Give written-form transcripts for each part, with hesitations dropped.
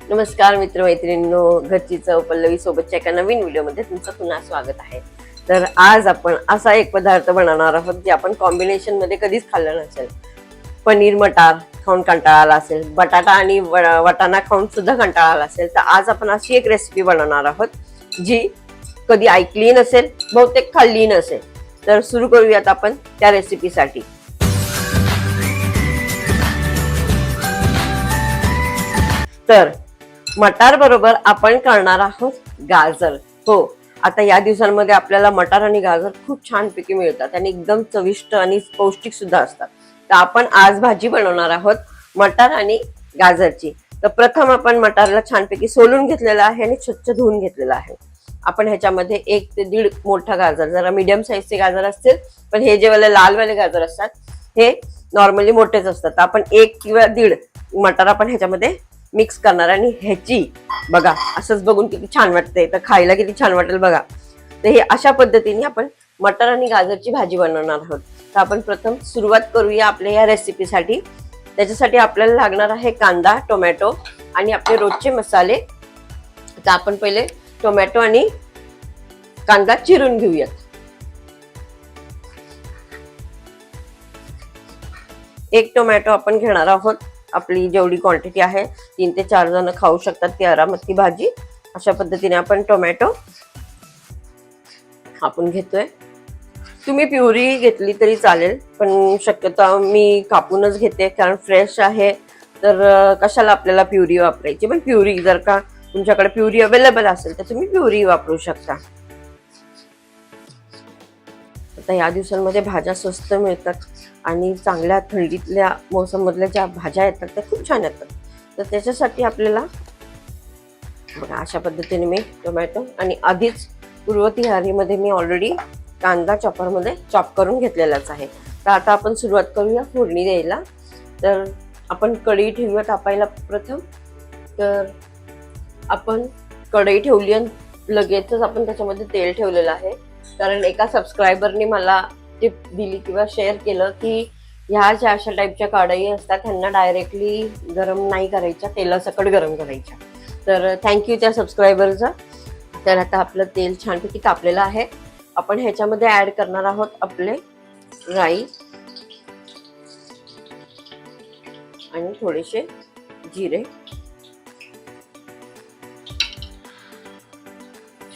नमस्कार मित्रमैत्रिणींनो, घरची चव पल्लवी सोबतच्या एका नवीन व्हिडिओमध्ये तुमचं पुन्हा स्वागत आहे. तर आज आपण असा एक पदार्थ बनवणार आहोत जे आपण कॉम्बिनेशन मध्ये कधीच खाल्लं नसेल. पनीर मटार खाऊन कंटाळा आला असेल, बटाटा आणि वाटाणा खाऊन सुद्धा कंटाळा आला असेल, तर आज आपण अशी एक रेसिपी बनवणार आहोत जी कधी ऐकली नसेल, बहुतेक खाल्ली नसेल. तर सुरू करूयात आपण त्या रेसिपीसाठी. तर मटार बरोबर आपण करणार आहोत गाजर. हो, आता या दिवसांमध्ये आपल्याला मटार आणि गाजर खूप छानपैकी मिळतात आणि एकदम चविष्ट आणि पौष्टिक सुद्धा असतात. तर आपण आज भाजी बनवणार आहोत मटार आणि गाजरची. तर प्रथम आपण मटारला छानपैकी सोलून घेतलेला आहे आणि स्वच्छ धुवून घेतलेला आहे. आपण ह्याच्यामध्ये 1 ते 1.5 मोठा गाजर, जरा मीडियम साईजचे गाजर असतील, पण हे जे वाले लालवाले गाजर असतात हे नॉर्मली मोठेच असतात. आपण 1 किंवा 1.5 मटार आपण ह्याच्यामध्ये मिक्स करणार आणि ह्याची बघा असंच बघून किती छान वाटते, तर खायला किती छान वाटेल बघा. तर हे अशा पद्धतीने आपण मटार आणि गाजरची भाजी बनवणार आहोत. तर आपण प्रथम सुरुवात करूया आपल्या या रेसिपीसाठी. त्याच्यासाठी आपल्याला लागणार आहे कांदा, टोमॅटो आणि आपले रोजचे मसाले. तर आपण पहिले टोमॅटो आणि कांदा चिरून घेऊयात. एक टोमॅटो आपण घेणार आहोत. आपली जेवढी क्वांटिटी आहे 3 ते 4 जण खाऊ शकतात ती आरामात ती भाजी. अशा पद्धतीने आपण टोमॅटो आपण घेतोय. तुम्ही प्युरी घेतली तरी चालेल, पण शक्यतो मी कापूनच घेते कारण फ्रेश आहे. तर कशाला आपल्याला प्युरी वापरायची. पण प्युरी जर का तुमच्याकडे प्युरी अवेलेबल असेल तर तुम्ही प्युरी वापरू शकता. आता या दिवसांमध्ये भाज्या स्वस्त मिळतात आणि चांगल्या थंडीतल्या मोसममधल्या ज्या भाज्या येतात त्या खूप छान येतात. तर त्याच्यासाठी आपल्याला बघा अशा पद्धतीने मी टोमॅटो आणि आधीच पूर्वतयारीमध्ये मी ऑलरेडी कांदा चॉपरमध्ये चॉप करून घेतलेलाच आहे. तर आता आपण सुरुवात करूया फोडणी द्यायला. तर आपण कढई ठेवूया तापायला प्रथम. तर आपण कढई ठेवली आणि लगेचच आपण त्याच्यामध्ये तेल ठेवलेलं आहे. कारण एका सबस्क्रायबरने मला टिप दिली किंवा शेअर केलं की ह्या ज्या अशा टाईपच्या कढई असतात त्यांना डायरेक्टली गरम नाही करायच्या, तेलासकट गरम करायच्या. तर थँक्यू त्या सबस्क्रायबरचा. तर आता आपलं तेल छानपैकी तापलेलं आहे. आपण ह्याच्यामध्ये ऍड करणार आहोत आपले राई आणि थोडेसे जिरे.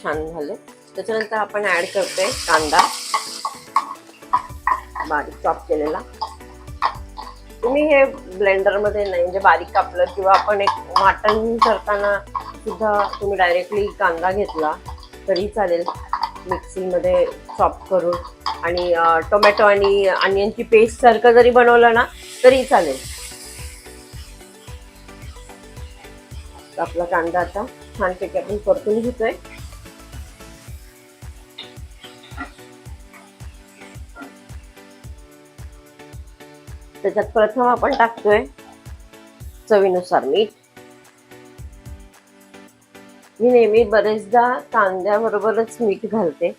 छान झाले. त्याच्यानंतर आपण ऍड करतोय कांदा बारीक चॉप केलेला. तुम्ही हे ब्लेंडरमध्ये नाही, म्हणजे बारीक कापलं किंवा आपण एक वाटण करताना सुद्धा तुम्ही डायरेक्टली कांदा घेतला तरी चालेल मिक्सीमध्ये चॉप करून. आणि टोमॅटो आणि ऑनियनची पेस्ट सारखं जरी बनवलं ना तरी चालेल. आपला कांदा आता छानपैकी आपण परतून घेतोय. त्याच्यात प्रथम आपण टाकतोय चवीनुसार मीठ. मी नेहमी बरेचदा कांद्याबरोबरच मीठ घालते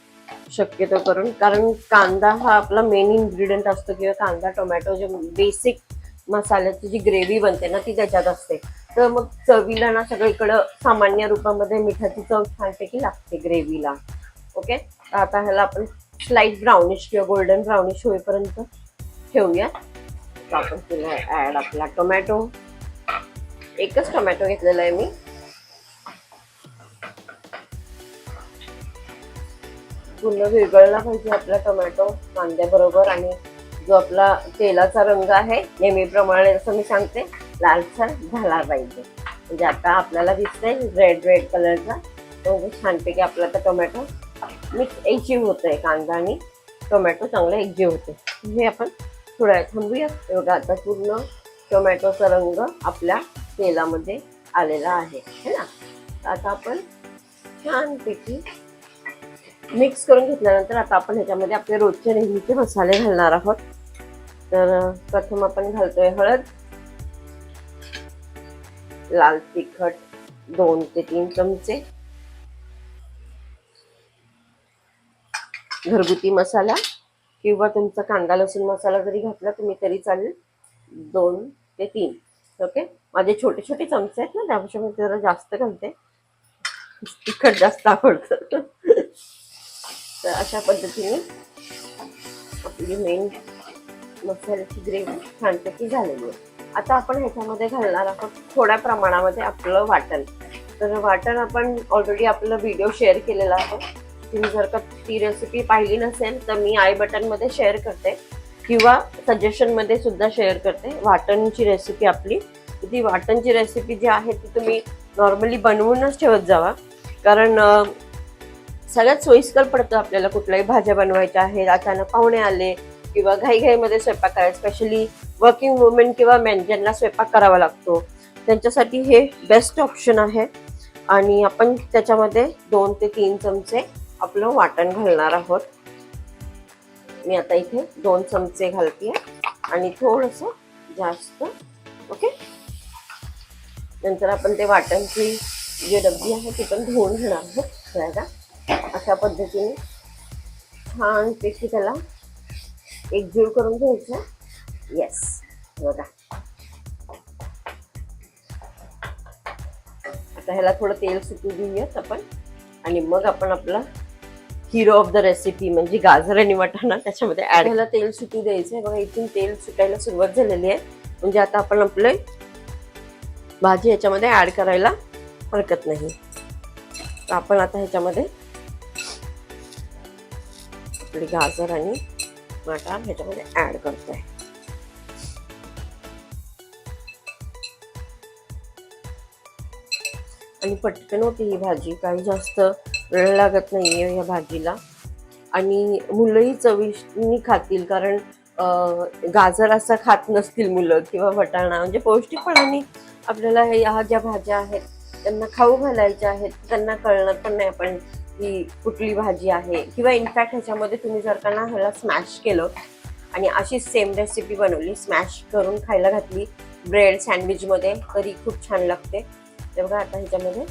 शक्यतो करून, कारण कांदा हा आपला मेन इन्ग्रेडियंट असतो किंवा कांदा टोमॅटो जे बेसिक मसाल्याची जी ग्रेव्ही बनते ना ती त्याच्यात असते. तर मग चवीला ना सगळीकडं सामान्य रूपामध्ये मिठाची चव छानपैकी लागते ग्रेव्हीला. ओके, आता ह्याला आपण स्लाइट ब्राउनिश किंवा गोल्डन ब्राउनिश होईपर्यंत ठेवूया. आपण केला ऍड आपला टोमॅटो. एकच टोमॅटो घेतलेला आहे मी. पूर्ण विरघळला पाहिजे आपला टोमॅटो कांद्याबरोबर. आणि जो आपला तेलाचा रंग आहे नेहमीप्रमाणे जसं मी सांगते लालसर झाला पाहिजे. म्हणजे आता आपल्याला दिसतंय रेड रेड कलरचा. तो छानपैकी आपला आता टोमॅटो मिक्स एकजीव होतोय. कांदा आणि टोमॅटो चांगला एकजीव होते. हे आपण थोड्या वेळ थांबूया. बघा आता पूर्ण टोमॅटोचा रंग आपल्या तेलामध्ये आलेला आहे ना. आता आपण छानपैकी मिक्स करून घेतल्यानंतर आता आपण ह्याच्यामध्ये आपले रोजचे नेहमीचे मसाले घालणार आहोत. तर प्रथम आपण घालतोय हळद, लाल तिखट 2 ते 3 चमचे, घरगुती मसाला किंवा तुमचा कांदा लसूण मसाला जरी घातला तुम्ही तरी चालेल 2 ते 3. ओके, माझे छोटे छोटे चमचे आहेत ना, त्यापेक्षा मी जरा जास्त घालते, तिखट जास्त आवडतं. तर अशा पद्धतीने आपली मेन मसाल्याची ग्रेव्ही छानपैकी झालेली आहे. आता आपण ह्याच्यामध्ये घालणार आहोत थोड्या प्रमाणामध्ये आपलं वाटण. तर वाटण आपण ऑलरेडी आपला व्हिडिओ शेअर केलेला आहे. तुम्ही जर का ती रेसिपी पाहिली नसेल तर मी आय बटनमध्ये शेअर करते किंवा सजेशनमध्ये सुद्धा शेअर करते वाटणची रेसिपी आपली. ती वाटणची रेसिपी जी आहे ती तुम्ही नॉर्मली बनवूनच ठेवत जावा, कारण सगळ्यात सोयीस्कर पडतं आपल्याला. कुठल्याही भाज्या बनवायच्या आहेत, अचानक पाहुणे आले किंवा घाईघाईमध्ये स्वयंपाक करायचा, स्पेशली वर्किंग वुमेन किंवा मेन ज्यांना स्वयंपाक करावा लागतो त्यांच्यासाठी हे बेस्ट ऑप्शन आहे. आणि आपण त्याच्यामध्ये 2 ते 3 चमचे आपलं वाटण घालणार आहोत. मी आता इथे 2 चमचे घालते आणि थोडंसं जास्त. ओके, नंतर आपण ते वाटणची जी डब्बी आहे ती पण धुवून घेणार आहोत. अशा पद्धतीने छानपैकी त्याला एकजीव करून घ्यायचं. येस, बघा आता ह्याला थोडं तेल सुटू देऊयात आपण आणि मग आपण आपला हिरो ऑफ द रेसिपी म्हणजे गाजर आणि वाटाणा त्याच्यामध्ये ऍड. ह्याला तेल सुटू द्यायचंय. बघा इथून तेल सुटायला सुरुवात झालेली आहे, म्हणजे आता आपण आपले भाजी ह्याच्यामध्ये ऍड करायला हरकत नाही. तर आपण आता ह्याच्यामध्ये आपली गाजर आणि वाटाणा ह्याच्यामध्ये ऍड करतोय. आणि पटकन होती ही भाजी, काही जास्त वेळ लागत नाहीये या भाजीला. आणि मुलंही चविष्ट खातील, कारण गाजर असं खात नसतील मुलं किंवा वाटाणा, म्हणजे पौष्टिकपणाने आपल्याला ह्या ज्या भाज्या आहेत त्यांना खाऊ घालायच्या आहेत. त्यांना कळणार पण नाही आपण ही कुठली भाजी आहे. किंवा इनफॅक्ट ह्याच्यामध्ये तुम्ही जर का ना ह्याला स्मॅश केलं आणि अशी सेम रेसिपी बनवली, स्मॅश करून खायला घातली ब्रेड सँडविचमध्ये, तरी खूप छान लागते. ते बघा आता ह्याच्यामध्ये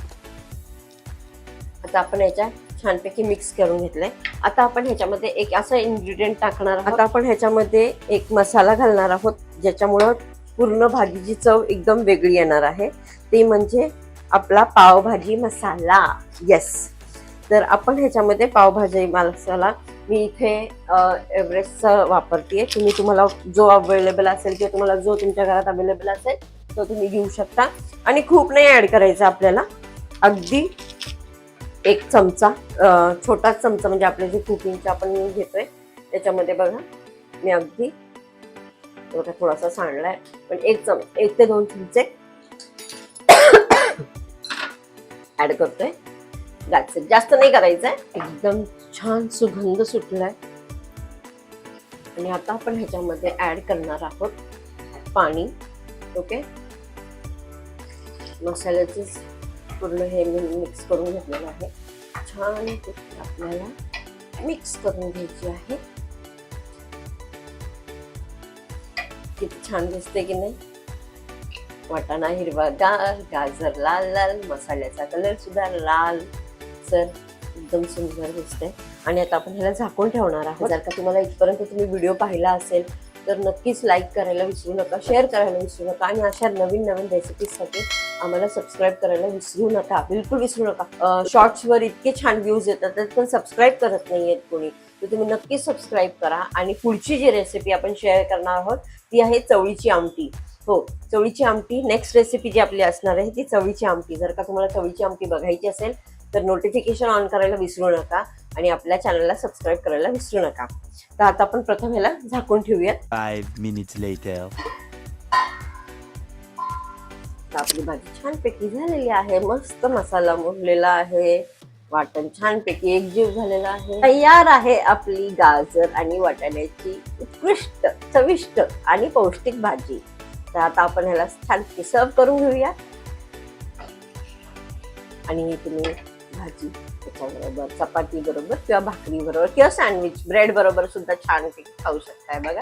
आता आपण ह्याच्या छानपैकी मिक्स करून घेतलंय. आता आपण ह्याच्यामध्ये एक असं इन्ग्रेडियंट टाकणार आहोत. आता आपण ह्याच्यामध्ये एक मसाला घालणार आहोत ज्याच्यामुळं पूर्ण भाजीची चव एकदम वेगळी येणार आहे. ते म्हणजे आपला पावभाजी मसाला. येस, तर आपण ह्याच्यामध्ये पावभाजी मसाला मी इथे एव्हरेस्टचा वापरते. तुम्हाला जो अवेलेबल असेल किंवा तुम्हाला जो तुमच्या घरात अवेलेबल असेल तो तुम्ही घेऊ शकता. आणि खूप नाही ऍड करायचं आपल्याला, अगदी 1 चमचा, छोटाच चमचा, म्हणजे आपले जे कुकिंगचे आपण घेतोय त्याच्यामध्ये बघा मी अगदी थोडासा सांडलाय, पण 1 ते 2 चमचे ऍड करतोय. जास्त नाही करायचंय. एकदम छान सुगंध सुटलाय. आणि आता आपण ह्याच्यामध्ये ऍड करणार आहोत पाणी. ओके, मसाल्याचे पूर्ण हे मिक्स करून घेतलेलं आहे. छान आपल्याला मिक्स करून घ्यायची आहे. किती छान दिसते की नाही. वाटाणा हिरवागार, गाजर लाल लाल, मसाल्याचा कलर सुद्धा लाल सर, एकदम सुंदर दिसते. आणि आता आपण ह्याला झाकून ठेवणार आहोत. जर का तुम्हाला इथपर्यंत तुम्ही व्हिडिओ पाहिला असेल तर नक्कीच लाईक करायला विसरू नका, शेअर करायला विसरू नका, आणि अशा नवीन नवीन रेसिपीजसाठी आम्हाला सबस्क्राईब करायला विसरू नका, बिलकुल विसरू नका. शॉर्ट्सवर इतके छान व्ह्यूज येतात पण सबस्क्राईब करत नाही आहेत कोणी, तर तुम्ही नक्कीच सबस्क्राईब करा. आणि पुढची जी रेसिपी आपण शेअर करणार आहोत ती आहे चवळीची आमटी. हो, चवळीची आमटी नेक्स्ट रेसिपी जी आपली असणार आहे ती चवळीची आमटी. जर का तुम्हाला चवळीची आमटी बघायची असेल तर नोटिफिकेशन ऑन करायला विसरू नका आणि आपल्या चॅनलला सबस्क्राईब करायला विसरू नका. तर आता आपण प्रथम ह्याला झाकून ठेवूयात. 5 minutes later. आपली भाजी छानपैकी झालेली आहे. मस्त मसाला मुरलेला आहे, वाटण छानपैकी एकजीव झालेला आहे. तयार आहे आपली गाजर आणि वाटाण्याची उत्कृष्ट, चविष्ट आणि पौष्टिक भाजी. तर आता आपण ह्याला छानपैकी सर्व करून घेऊया. आणि तुम्ही भाजी त्याच्याबरोबर चपाती बरोबर किंवा भाकरी बरोबर किंवा सँडविच ब्रेड बरोबर सुद्धा छानपैकी खाऊ शकताय. बघा